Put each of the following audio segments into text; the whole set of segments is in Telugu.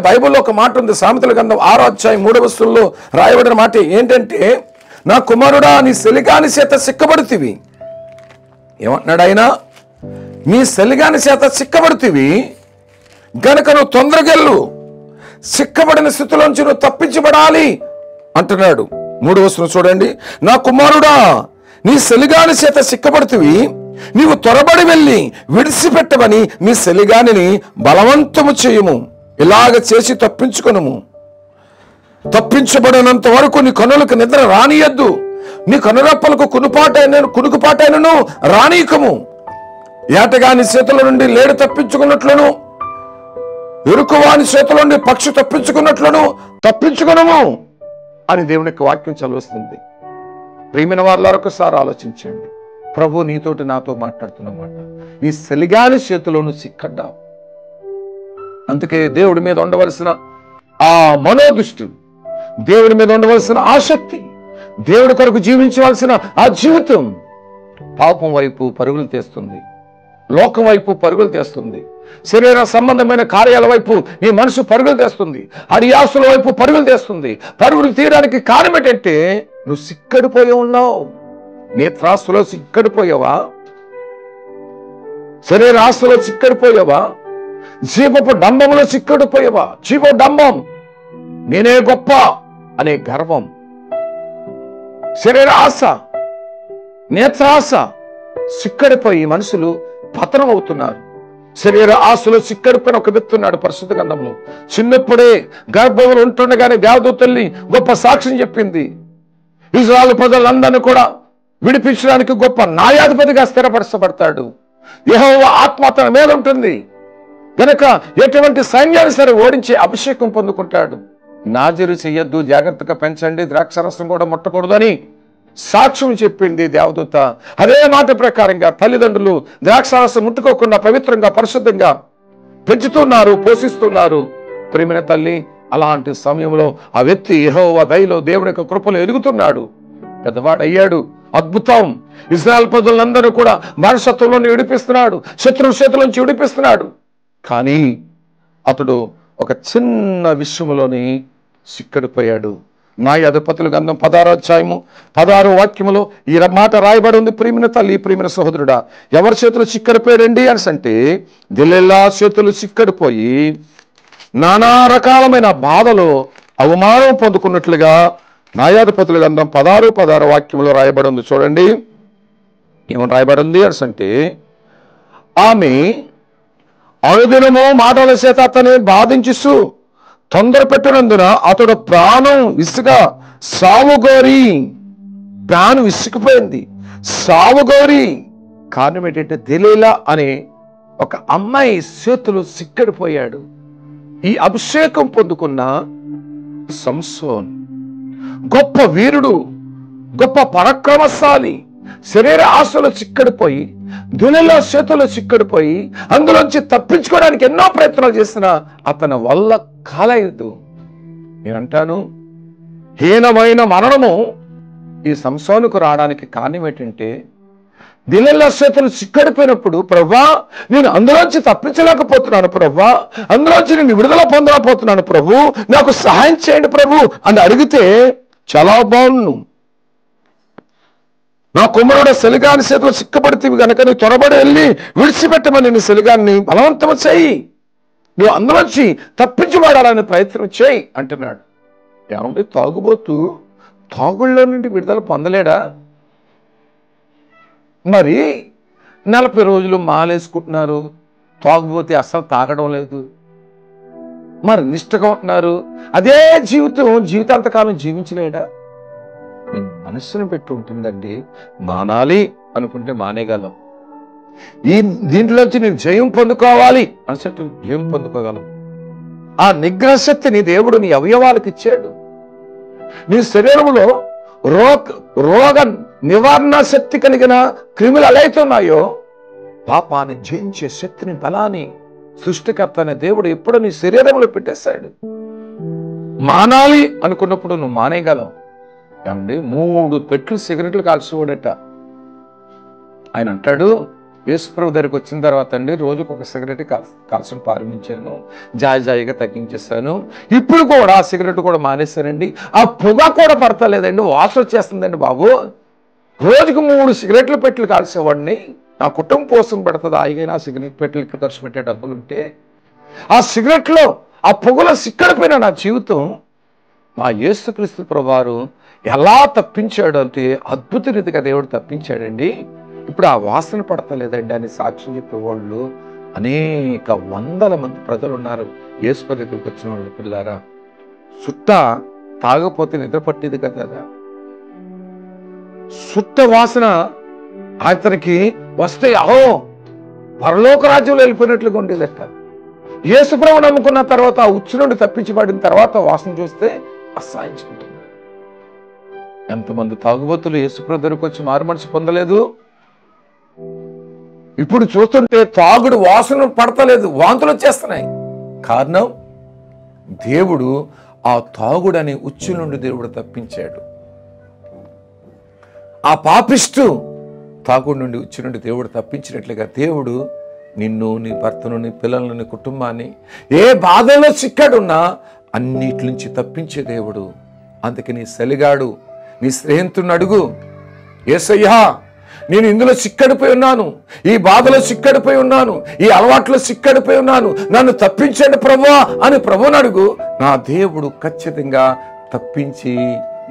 బైబిల్లో ఒక మాట ఉంది, సామెతల గ్రంథం 6వ అధ్యాయం 3వ వచనంలో రాయబడిన మాట ఏంటంటే, నా కుమారుడా నీ సెలిగాని చేత సిక్కబడుతివి. ఏమంటున్నాడు ఆయన? నీ సెలిగాని చేత సిక్కబడుతివి గనక నువ్వు తొందరగెళ్ళు, సిక్కబడిన స్థితిలోంచి నువ్వు తప్పించబడాలి అంటున్నాడు. 3వ వచనం చూడండి. నా కుమారుడా నీ సెలిగాని చేత సిక్కబడుతివి, నీవు త్వరబడి వెళ్ళి విడిచిపెట్టమని నీ సెలిగానిని బలవంతము చేయుము. ఇలాగ చేసి తప్పించుకొనుము. తప్పించబడినంత వరకు నీ కనులకు నిద్ర రానియద్దు, నీ కనురెప్పలకు కునుకుపాటైనను రానీకము. ఏటగాని చేతుల నుండి లేడు తప్పించుకున్నట్లును, ఎరుకువాని చేతుల నుండి పక్షి తప్పించుకున్నట్లును తప్పించుకునము అని దేవుని యొక్క వాక్యం చదివిస్తుంది. ప్రియమైన వారులారా, ఒకసారి ఆలోచించండి. ప్రభు నీతోటి నాతో మాట్లాడుతున్నమాట. నీ సెలిగాని చేతిలోను సిక్కడ్డావు. అందుకే దేవుడి మీద ఉండవలసిన ఆ మనోదృష్టి, దేవుడి మీద ఉండవలసిన ఆసక్తి, దేవుడి కొరకు జీవించవలసిన ఆ జీవితం పాపం వైపు పరుగులు తీస్తుంది, లోకం వైపు పరుగులు తీస్తుంది, శరీర సంబంధమైన కార్యాల వైపు నీ మనసు పరుగులు తీస్తుంది, అడియాసుల వైపు పరుగులు తీస్తుంది. పరుగులు తీయడానికి కారణం ఏంటంటే నువ్వు సిక్కడిపోయి ఉన్నావు. నేత్రాస్తులో సిక్కడిపోయావా? శరీరాస్తులో సిక్కడిపోయావా? జీవపు డంబంలో సిక్కడిపోయావా? జీవ డంబం, నేనే గొప్ప అనే గర్వం, శరీర ఆశ, నేత్రాశ సిక్కడిపోయి మనుషులు పతనం అవుతున్నారు. శరీర ఆశలో సిక్కడిపోయిన ఒక వ్యక్తి ఉన్నాడు పరిశుద్ధ గ్రంథంలో. చిన్నప్పుడే గర్భంలో ఉంటుండగానే దేవదూత తల్లి గొప్ప సాక్ష్యం చెప్పింది. ఇశ్రాయేలు ప్రజలందరినీ కూడా విడిపించడానికి గొప్ప న్యాయాధిపతిగా స్థిరపరచబడతాడు. యెహోవా ఆత్మ తన మీద ఉంటుంది గనక ఎటువంటి సైన్యాన్ని సరే ఓడించే అభిషేకం పొందుకుంటాడు. నాజరు చెయ్యొద్దు, జాగ్రత్తగా పెంచండి, ద్రాక్షరసం కూడా ముట్టకూడదని సాక్ష్యం చెప్పింది దేవదూత. అదే మాట ప్రకారంగా తల్లిదండ్రులు ద్రాక్షరసం ముట్టుకోకుండా పవిత్రంగా పరిశుద్ధంగా పెంచుతున్నారు, పోషిస్తున్నారు. ప్రియమైన తల్లి, అలాంటి సమయంలో ఆ వ్యక్తి యెహోవా దయలో దేవుని యొక్క కృపలో ఎదుగుతున్నాడు, పెద్దవాడయ్యాడు. అద్భుతం! ఇశ్రాయేలు ప్రజలందరూ కూడా బానిసత్వంలో విడిపిస్తున్నాడు, శత్రువు చేతుల నుంచి విడిపిస్తున్నాడు. కానీ అతడు ఒక చిన్న విషయంలోని సిక్కడిపోయాడు. న్యాయాధిపతుల గ్రంథం 16వ అధ్యాయము 16వ వాక్యములో ఈ మాట రాయబడి ఉంది. ప్రియమైన తల్లి, ప్రియమైన సహోదరుడా, ఎవరి చేతులు సిక్కడిపోయాడండి అని అంటే దెలీలా చేతులు సిక్కడిపోయి నానా రకాలమైన బాధలు అవమానం పొందుకున్నట్లుగా న్యాయాధిపతుల గ్రంథం 16 వాక్యంలో రాయబడి ఉంది. చూడండి ఏమని రాయబడి ఉంది అంటే, ఆమె అనుదినము మాటల చేత అతని బాధించిస్తూ తొందర పెట్టినందున అతడు ప్రాణం సావుగోరి, ప్రాణం విసిగిపోయింది, సావుగోరి. కారణం ఏంటంటే దెలీలా అనే ఒక అమ్మాయి చేతులు సిక్కడిపోయాడు. ఈ అభిషేకం పొందుకున్న సంసోన్ గొప్ప వీరుడు, గొప్ప పరాక్రమశాలి, శరీర ఆశలో చిక్కడిపోయి దెలీలా చేతుల్లో చిక్కడిపోయి అందులోంచి తప్పించుకోవడానికి ఎన్నో ప్రయత్నాలు చేసిన అతని వల్ల కాలేదు. నేనంటాను, హీనమైన మరణము ఈ సంసోనుకు రావడానికి కారణం ఏంటంటే దెలీలా చేతులు చిక్కడిపోయినప్పుడు, ప్రభా నేను అందులోంచి తప్పించలేకపోతున్నాను ప్రభా, అందులోంచి నేను విడుదల పొందలేకపోతున్నాను ప్రభు, నాకు సహాయం చేయండి ప్రభు అని అడిగితే చాలా బాగుండు. నా కుమారుడు సెలిగాని చేతులు సిక్కబడితే కనుక నువ్వు త్వరబడి వెళ్ళి విడిచిపెట్టమని నీ సెలిగాన్ని బలవంతం చేయి, నువ్వు అందులోంచి తప్పించబడాలని ప్రయత్నం చేయి అంటున్నాడు. ఏమంటే తాగుబోతూ తాగుళ్ళ నుండి విడుదల పొందలేడా? మరి 40 రోజులు మాలేసుకుంటున్నారు, తాగుబోతే అస్సలు తాగడం లేదు, మరి నిష్ఠగా ఉంటున్నారు. అదే జీవితాంతకాలం జీవించలేడా? మనస్సును పెట్టి ఉంటుందండి. మానాలి అనుకుంటే మానేయగలం. దీంట్లోంచి నేను జయం పొందుకోవాలి అనిసట్టు జయం పొందుకోగలం. ఆ నిగ్రహ శక్తిని దేవుడు నీ అవయవాలకు ఇచ్చాడు. నీ శరీరంలో రోగ నివారణ శక్తి కలిగిన క్రిములు ఎలాగుతున్నాయో పాపాన్ని జయించే శక్తిని, బలాన్ని సృష్టికర్త అనే దేవుడు ఎప్పుడు నీ శరీరంలో పెట్టేశాడు. మానాలి అనుకున్నప్పుడు నువ్వు మానేయగలవు. ఏమండి 3 పెట్లు సిగరెట్లు కాల్చుకోడట. ఆయన అంటాడు, యేసుప్రభు దగ్గరికి వచ్చిన తర్వాత అండి రోజుకు ఒక సిగరెట్ కాల్చడం ప్రారంభించాను. జాయిగా తగ్గించేస్తాను. ఇప్పుడు కూడా ఆ సిగరెట్ కూడా మానేస్తానండి. ఆ పొగ కూడా పడతలేదండి, వాసన వచ్చేస్తుందండి బాబు. రోజుకు 3 సిగరెట్ల పెట్టెలు కాల్చేవాడిని. నా కుటుంబం కోసం పెడుతుంది హాయిగా ఆ సిగరెట్ పెట్టెలకి ఖర్చు పెట్టే డబ్బులు ఉంటే. ఆ సిగరెట్లో ఆ పొగలో సిక్కడిపోయిన నా జీవితం మా యేసుక్రీస్తు ప్రభువారు ఎలా తప్పించాడు అంటే అద్భుత రీతిగా దేవుడు తప్పించాడండి. ఇప్పుడు ఆ వాసన పడతలేదండి అని సాక్ష్యం చెప్పేవాళ్ళు అనేక వందల మంది ప్రజలు ఉన్నారు. యేసు దగ్గరికి వచ్చిన వాళ్ళు. పిల్లారా, సుట్ట తాగపోతే నిద్ర పట్టేది కదా. సుట్ట వాసన అతనికి వస్తే అహో పరలోక రాజ్యంలో వెళ్ళిపోయినట్లుగా ఉండేదట. యేసుప్రభు నమ్ముకున్న తర్వాత ఆ ఉచ్చు నుండి తప్పించబడిన తర్వాత వాసన చూస్తే అసహించుకుంటున్నారు. ఎంతమంది తాగుబోతులు యేసుప్రభు దగ్గరికి వచ్చి మారు మనసు పొందలేదు. ఇప్పుడు చూస్తుంటే తాగుడు వాసన పడతలేదు, వాంతులు వచ్చేస్తున్నాయి. కారణం దేవుడు ఆ తాగుడు అనే ఉచ్చు నుండి దేవుడు తప్పించాడు. ఆ పాపిష్టు తాగుడు నుండి ఉచ్చు నుండి దేవుడు తప్పించినట్లుగా దేవుడు నిన్ను, నీ భర్తను, నీ పిల్లలను, నీ కుటుంబాన్ని ఏ బాధలో చిక్కాడున్నా అన్నిటి నుంచి తప్పించే దేవుడు. అందుకే నీ సలిగాడు, నీ స్నేహితుడిని అడుగు, యేసయ్యా నేను ఇందులో చిక్కడిపోయి ఉన్నాను, ఈ బాధలో చిక్కడిపోయి ఉన్నాను, ఈ అలవాట్లో చిక్కడిపోయి ఉన్నాను, నన్ను తప్పించండి ప్రభువా అని ప్రభువుని అడుగు. నా దేవుడు ఖచ్చితంగా తప్పించి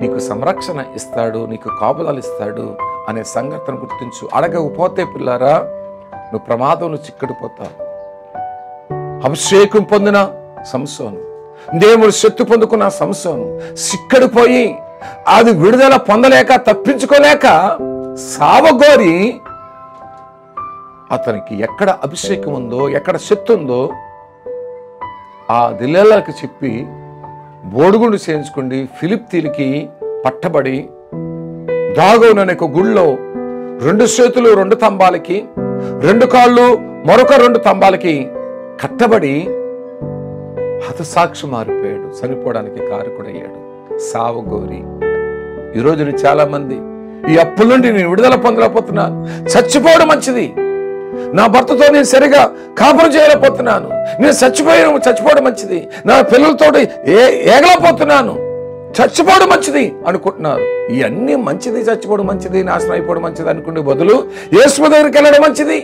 నీకు సంరక్షణ ఇస్తాడు, నీకు కాపుదలు ఇస్తాడు అనే సంగతిని గుర్తించు. అడగకపోతే పిల్లారా నువ్వు ప్రమాదంలో చిక్కడిపోతావు. అభిషేకం పొందిన సంసోను, దేవుడు శక్తి పొందుకున్న సంసోను చిక్కడిపోయి అది విడుదల పొందలేక తప్పించుకోలేక సావగోరి అతనికి ఎక్కడ అభిషేకం ఉందో, ఎక్కడ శక్తి ఉందో ఆ దిల్లేళ్ళకి చెప్పి బోడుగుండు చేయించుకోండి ఫిలిప్తీలకి పట్టబడి దాగోననే ఒక గుళ్ళో 2 చేతులు 2 తంబాలకి, 2 కాళ్ళు మరొక 2 తంబాలకి కట్టబడి హతసాక్షి మారిపోయాడు, చనిపోవడానికి కారకుడయ్యాడు. సావగోరి. ఈరోజు చాలా మంది ఈ అప్పుల నుండి నేను విడుదల పొందలేకపోతున్నాను, చచ్చిపోవడం మంచిది, నా భర్తతో నేను సరిగా కాపురం చేయలేకపోతున్నాను, నేను చచ్చిపోవడం మంచిది, నా పిల్లలతో ఏగలేకపోతున్నాను, చచ్చిపోవడం మంచిది అనుకుంటున్నారు. ఇవన్నీ మంచిది, చచ్చిపోవడం మంచిది, నాశనం అయిపోవడం మంచిది అనుకునే బదులు యేసు దగ్గరికి వెళ్ళడం మంచిది.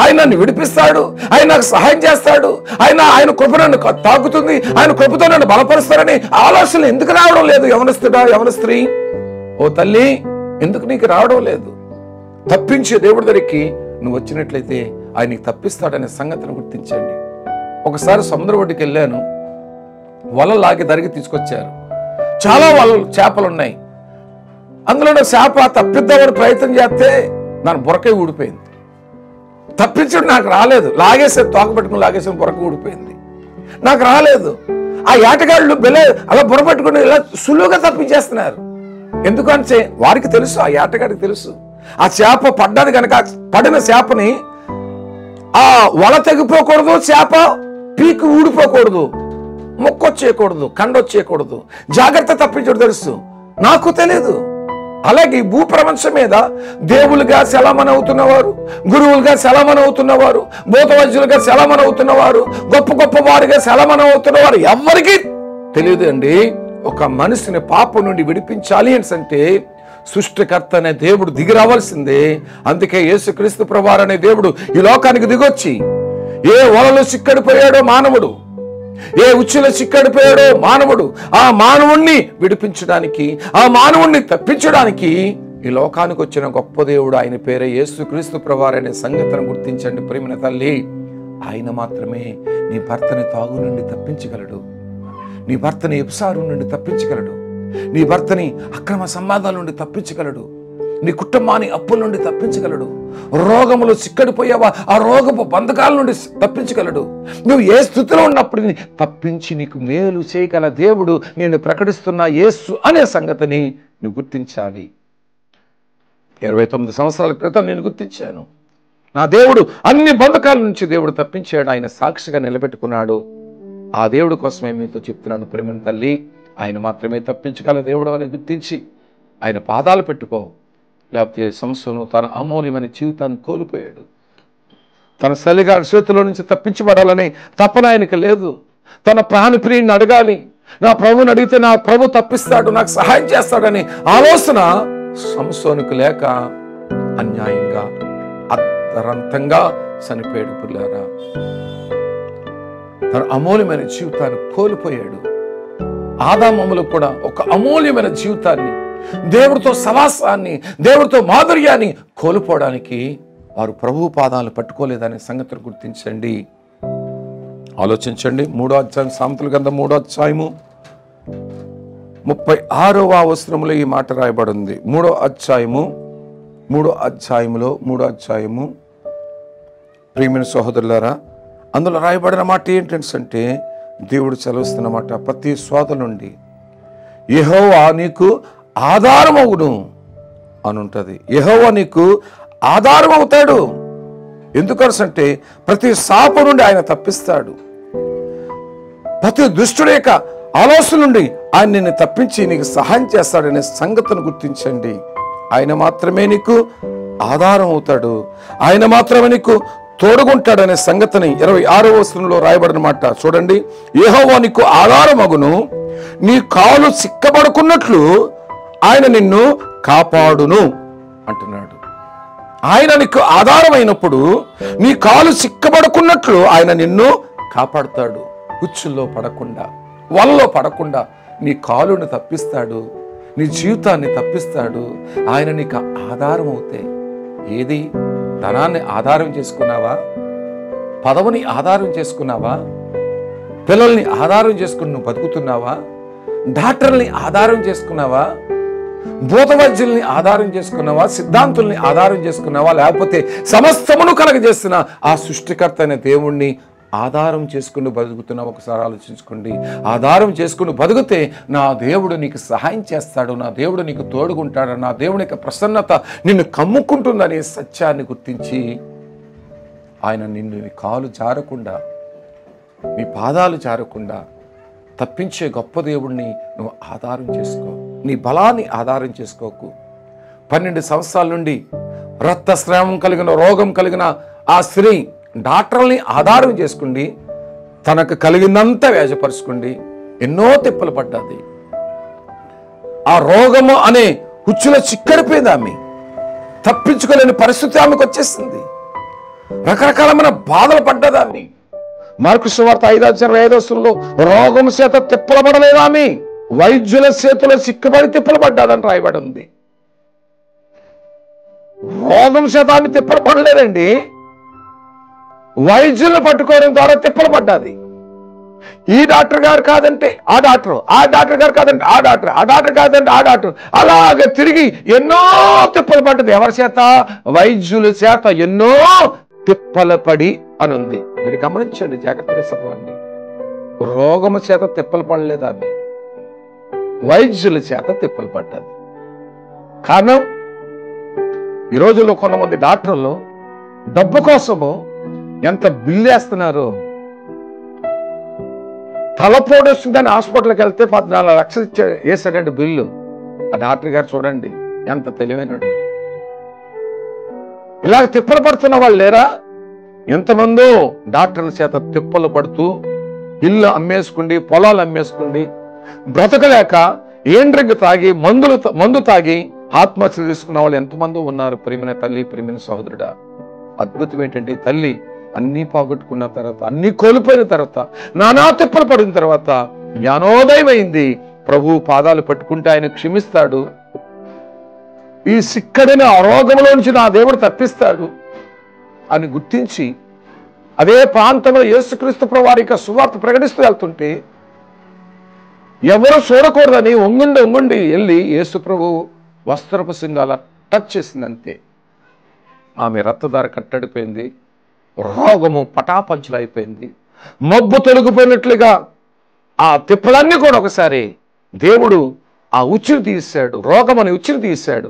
ఆయన నన్ను విడిపిస్తాడు, ఆయన నాకు సహాయం చేస్తాడు, ఆయన కృప నన్ను తాకుతుంది, ఆయన కృపతో నన్ను బలపరుస్తారని ఆలోచనలు ఎందుకు రావడం లేదు? యవనస్తుడా, యవన స్త్రీ, ఓ తల్లి, ఎందుకు నీకు రావడం లేదు? తప్పించే దేవుడి దగ్గరికి నువ్వు వచ్చినట్లయితే ఆయన నీకు తప్పిస్తాడనే సంగతిని గుర్తించండి. ఒకసారి సముద్ర ఒడ్డుకి వెళ్ళాను, వల లాగి దరికి తీసుకొచ్చారు. చాలా చేపలు ఉన్నాయి. అందులో చేప తప్పిద్దామని ప్రయత్నం చేస్తే దాని బురకే ఊడిపోయింది. తప్పించడం నాకు రాలేదు, లాగేసాను, తోక పెట్టుకుని లాగేసాను, బురక ఊడిపోయింది, నాకు రాలేదు. ఆ ఏటగాళ్ళు బెలే అలా బుర్ర పెట్టుకుని ఇలా సులువుగా తప్పించేస్తున్నారు. ఎందుకంటే వారికి తెలుసు, ఆ ఏటగాడికి తెలుసు ఆ చేప పడ్డది కనుక పడిన చేపని ఆ వల తెగిపోకూడదు, చేప పీకి ఊడిపోకూడదు, మొక్కొచ్చేయకూడదు, కండొచ్చేయకూడదు, జాగ్రత్త తప్పించడం తెలుసు. నాకు తెలియదు. అలాగే భూప్రపంచం మీద దేవులుగా సెలమనవుతున్నవారు, గురువులుగా సెలమనవుతున్నవారు, భూతవైద్యులుగా సెలమనవుతున్నవారు, గొప్ప గొప్ప వారుగా సెలమనవుతున్నవారు ఎవరికి తెలియదు అండి. ఒక మనిషిని పాపం నుండి విడిపించాలి అంటే సృష్టికర్త అనే దేవుడు దిగి రావాల్సిందే. అందుకే యేసుక్రీస్తు ప్రభువారు అనే దేవుడు ఈ లోకానికి దిగొచ్చి ఏ వలలో చిక్కడిపోయాడో మానవుడు, ఏ ఉచ్చులో చిక్కడిపోయాడో మానవుడు, ఆ మానవుణ్ణి విడిపించడానికి, ఆ మానవుణ్ణి తప్పించడానికి ఈ లోకానికి వచ్చిన గొప్ప దేవుడు. ఆయన పేరే యేసుక్రీస్తు ప్రభువారు అనే సంగతిని గుర్తించండి ప్రియమైన తల్లి. ఆయన మాత్రమే నీ భర్తని తాగు నుండి తప్పించగలడు, నీ భర్తని ఎపిసారు నుండి తప్పించగలడు, నీ భర్తని అక్రమ సంబంధాల నుండి తప్పించగలడు, నీ కుటుంబాన్ని అప్పుల నుండి తప్పించగలడు, రోగములు చిక్కడిపోయావా ఆ రోగపు బంధకాల నుండి తప్పించగలడు. నువ్వు ఏ స్థితిలో ఉన్నప్పుడు తప్పించి నీకు మేలు చేయగల దేవుడు నేను ప్రకటిస్తున్న యేసు అనే సంగతిని నువ్వు గుర్తించాలి. 29 సంవత్సరాల క్రితం నేను గుర్తించాను. నా దేవుడు అన్ని బంధకాల నుంచి దేవుడు తప్పించాడు, ఆయన సాక్షిగా నిలబెట్టుకున్నాడు. ఆ దేవుడి కోసమే మీతో చెప్తున్నాను ప్రేమ తల్లి. ఆయన మాత్రమే తప్పించగల దేవుడు అని గుర్తించి ఆయన పాదాలు పెట్టుకో. లేకపోతే సంస్థను తన అమూల్యమైన జీవితాన్ని కోల్పోయాడు. తన సలిగారి చేతిలో నుంచి తప్పించబడాలని తపన ఆయనకి లేదు. తన ప్రాణప్రియుని అడగాలి, నా ప్రభుని అడిగితే నా ప్రభు తప్పిస్తాడు, నాకు సహాయం చేస్తాడని ఆలోచన సంసోనుకు లేక అన్యాయంగా అర్థరంతంగా చనిపోయాడు. పిల్లారా, తన అమూల్యమైన జీవితాన్ని కోల్పోయాడు. ఆదామములు కూడా ఒక అమూల్యమైన జీవితాన్ని, దేవుడితో సవాసాన్ని, దేవుడితో మాధుర్యాన్ని కోల్పోవడానికి వారు ప్రభువు పాదాలు పట్టుకోలేదనే సంగతిని గుర్తించండి, ఆలోచించండి. 3వ అధ్యాయం, సామెతల గ్రంథం 3వ అధ్యాయము 36వ వచనములో ఈ మాట రాయబడి ఉంది. 3వ అధ్యాయము ప్రియమైన సహోదరులారా, అందులో రాయబడిన మాట ఏంటంటే, దేవుడు చదివిస్తున్నమాట, ప్రతి శోధ నుండి యెహోవా నీకు ఆధారమవును అని ఉంటుంది. యెహోవా నీకు ఆధారం అవుతాడు. ఎందుకంటే ప్రతి శాపం నుండి ఆయన తప్పిస్తాడు. ప్రతి దుష్టుడి యొక్క ఆలోచన నుండి ఆయన నిన్ను తప్పించి నీకు సహాయం చేస్తాడనే సంగతిని గుర్తించండి. ఆయన మాత్రమే నీకు ఆధారం అవుతాడు, ఆయన మాత్రమే నీకు తోడుగుంటాడనే సంగతిని 26వ వచనంలో రాయబడిన మాట చూడండి. యెహోవా నీకు ఆధారమగును, నీ కాలు చిక్కబడుకున్నట్లు ఆయన నిన్ను కాపాడును అంటున్నాడు. ఆయన నీకు ఆధారమైనప్పుడు నీ కాలు చిక్కబడుకున్నట్లు ఆయన నిన్ను కాపాడుతాడు. ఉచ్చుల్లో పడకుండా, వలలో పడకుండా నీ కాలుని తప్పిస్తాడు, నీ జీవితాన్ని తప్పిస్తాడు. ఆయన నీకు ఆధారం అవుతాయి. ఏది? ధనాన్ని ఆధారం చేసుకున్నావా? పదవిని ఆధారం చేసుకున్నావా? పిల్లల్ని ఆధారం చేసుకుని నువ్వు బతుకుతున్నావా? డాక్టర్ని ఆధారం చేసుకున్నావా? భూతవైద్యుల్ని ఆధారం చేసుకున్నావా? సిద్ధాంతుల్ని ఆధారం చేసుకున్నావా? లేకపోతే సమస్తమును కలగజేస్తున్న ఆ సృష్టికర్త అయిన దేవుణ్ణి ఆధారం చేసుకుని బతుకుతున్నావు? ఒకసారి ఆలోచించుకోండి. ఆధారం చేసుకుని బతికితే నా దేవుడు నీకు సహాయం చేస్తాడు, నా దేవుడు నీకు తోడుకుంటాడు, నా దేవుని యొక్క ప్రసన్నత నిన్ను కమ్ముకుంటుందనే సత్యాన్ని గుర్తించి ఆయన నిన్ను నీ కాలు జారకుండా, నీ పాదాలు జారకుండా తప్పించే గొప్ప దేవుడిని నువ్వు ఆధారం చేసుకో. నీ బలాన్ని ఆధారం చేసుకోకు. 12 సంవత్సరాల నుండి రక్తస్రావం కలిగిన, రోగం కలిగిన ఆ స్త్రీ డాక్టర్ని ఆధారం చేసుకుండి తనకు కలిగిందంతా వ్యాజపరుచుకుండి ఎన్నో తిప్పలు పడ్డది. ఆ రోగము అనే ఉచ్చులో చిక్కడిపోయింది. ఆమె తప్పించుకోలేని పరిస్థితి ఆమెకు వచ్చేసింది. రకరకాలమైన బాధలు పడ్డదాన్ని. మార్కు సువార్త 5:25 రోగం చేత తిప్పలు పడలేదు ఆమె, వైద్యుల చేతిలో చిక్కబడి తిప్పలు పడ్డాదని రాయబడి ఉంది. రోగం చేత ఆమె తిప్పలు పడలేదండి, వైద్యులను పట్టుకోవడం ద్వారా తిప్పలు పడ్డాది. ఈ డాక్టర్ గారు కాదంటే ఆ డాక్టర్, ఆ డాక్టర్ గారు కాదంటే ఆ డాక్టర్, ఆ డాక్టర్ కాదంటే ఆ డాక్టర్, అలాగే తిరిగి ఎన్నో తిప్పలు పడ్డది. ఎవరి చేత? వైద్యుల చేత ఎన్నో తిప్పలు పడి అని ఉంది. మీరు గమనించండి, జాగ్రత్తగా చదవండి. రోగము చేత తిప్పలు పడలేదు ఆమె, వైద్యుల చేత తిప్పలు పడ్డది. కారణం, ఈ రోజుల్లో కొంతమంది డాక్టర్లు డబ్బు కోసము ఎంత బిల్లు వేస్తున్నారు. తలపోటు వస్తుందని హాస్పిటల్కి వెళ్తే 14 లక్షలు వేసాడండి బిల్లు. ఆ డాక్టర్ గారు చూడండి ఎంత తెలివైనడు. ఇలాగ తిప్పలు పడుతున్న వాళ్ళు లేరా? ఎంతమందో డాక్టర్ల చేత తిప్పలు పడుతూ ఇల్లు అమ్మేసుకుండి, పొలాలు అమ్మేసుకుండి, బ్రతకలేక ఏండ్రింగ్ తాగి మందు తాగి ఆత్మహత్యలు చేసుకున్న వాళ్ళు ఎంతమందో ఉన్నారు. ప్రియమైన తల్లి, ప్రియమైన సహోదరుడా, అద్భుతం ఏంటంటే తల్లి అన్నీ పోగొట్టుకున్న తర్వాత, అన్నీ కోల్పోయిన తర్వాత, నానా తిప్పలు పడిన తర్వాత జ్ఞానోదయం అయింది. ప్రభు పాదాలు పట్టుకుంటే ఆయన క్షమిస్తాడు. ఈ సిక్కడిన రోగంలో నుంచి నా దేవుడు తప్పిస్తాడు అని గుర్తించి అదే ప్రాంతంలో యేసుక్రీస్తు ప్రభు వారి యొక్క సువార్త ప్రకటిస్తూ వెళ్తుంటే ఎవరు చూడకూడదని ఒంగుండి వెళ్ళి యేసు ప్రభు వస్త్రపు సింగాల టచ్ చేసిందంతే. ఆమె రక్తధార కట్టడిపోయింది, రోగము పటాపంచులు అయిపోయింది, మబ్బు తొలగిపోయినట్లుగా ఆ తిప్పలన్నీ కూడా ఒకసారి దేవుడు ఆ ఉచ్చుని తీశాడు, రోగమని ఉచ్చుని తీశాడు,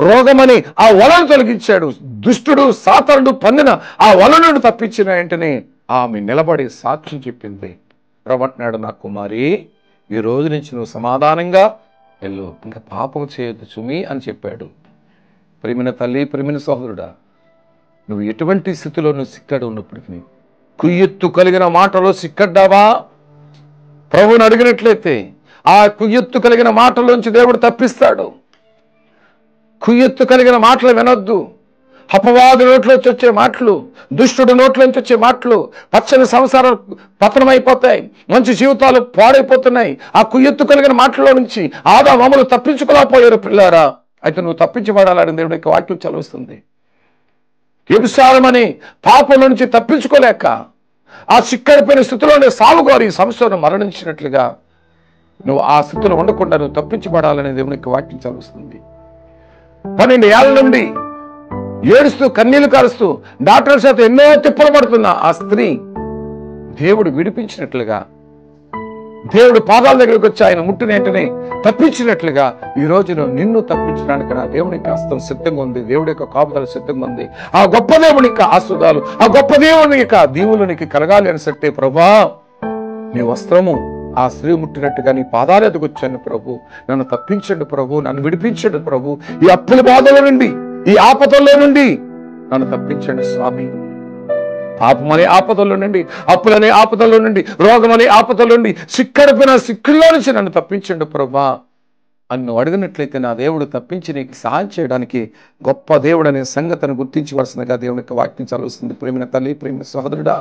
రోగమని ఆ వలను తొలగించాడు. దుష్టుడు సాతానుడు పన్నిన ఆ వలను తప్పించిన వెంటనే ఆమె నిలబడి సాక్ష్యం చెప్పింది. ప్రభట్నాడు, నా కుమారి, ఈ రోజు నుంచి నువ్వు సమాధానంగా వెళ్ళు, ఇంకా పాపం చేయొద్దు సుమి అని చెప్పాడు. ప్రియమైన తల్లి, ప్రియమైన సహోదరుడా, నువ్వు ఎటువంటి స్థితిలో నువ్వు సిక్కడి ఉన్నప్పటికీ కుయ్యెత్తు కలిగిన మాటలో సిక్కడ్డావా? ప్రభువుని అడిగినట్లయితే ఆ కుయ్యెత్తు కలిగిన మాటలోంచి దేవుడు తప్పిస్తాడు. కుయ్యెత్తు కలిగిన మాటలు వినొద్దు. అపవాది నోట్లోంచి వచ్చే మాటలు, దుష్టుడు నోట్లోంచి వచ్చే మాటలు, పచ్చని సంసారాలు పతనమైపోతాయి, మంచి జీవితాలు పాడైపోతున్నాయి. ఆ కుయ్యెత్తు కలిగిన మాటల్లో నుంచి ఆదాము తప్పించుకోలేకపోయారు పిల్లారా. అయితే నువ్వు తప్పించబడాలని దేవుడి యొక్క వాక్యం చదివిస్తుంది. వ్యభిచారమని పాపం నుంచి తప్పించుకోలేక ఆ చిక్కడిపోయిన స్థితిలోనే సాగుకోరి ఈ సంవత్సరం మరణించినట్లుగా నువ్వు ఆ స్థితిలో ఉండకుండా నువ్వు తప్పించబడాలని దేవుని యొక్క వాక్యం చదివిస్తుంది. 12 ఏళ్ల నుండి ఏడుస్తూ కన్నీళ్లు కారుస్తూ డాక్టర్ చేత ఎన్నో తిప్పలు పడుతున్న ఆ స్త్రీ దేవుడు విడిపించినట్లుగా, దేవుడు పాదాల దగ్గరికి వచ్చి ఆయన ముట్టిన వెంటనే తప్పించినట్లుగా ఈ రోజును నిన్ను తప్పించడానికి నా దేవుని యొక్క హస్తం సిద్ధంగా ఉంది. దేవుడి యొక్క కాపుదల సిద్ధంగా ఉంది. ఆ గొప్ప దేవుని యొక్క ఆశీర్వాదాలు, ఆ గొప్ప దేవుని యొక్క దీవులు నీకు కలగాలి అని సట్టే, ప్రభా నీ వస్త్రము ఆ స్త్రీ ముట్టినట్టుగా నీ పాదాలు ఎదుగొచ్చాను ప్రభు, నన్ను తప్పించండి ప్రభు, నన్ను విడిపించండి ప్రభు, ఈ అప్పుల బాధల నుండి, ఈ ఆపదల్లో నుండి నన్ను తప్పించండి స్వామి. పాపమనే ఆపదల్లో నుండి, అప్పులనే ఆపదల్లో నుండి, రోగమనే ఆపదల్లో నుండి, సిక్కడిపోయిన సిక్కుల్లో నుంచి నన్ను తప్పించండి ప్రభా అని నువ్వు అడిగినట్లయితే నా దేవుడు తప్పించి నీకు సహాయం చేయడానికి గొప్ప దేవుడు అనే సంగతిని గుర్తించవలసిందిగా దేవుని యొక్క వాక్యం చదువుతుంది. ప్రేమైన తల్లి, ప్రేమ సహోదరుడా,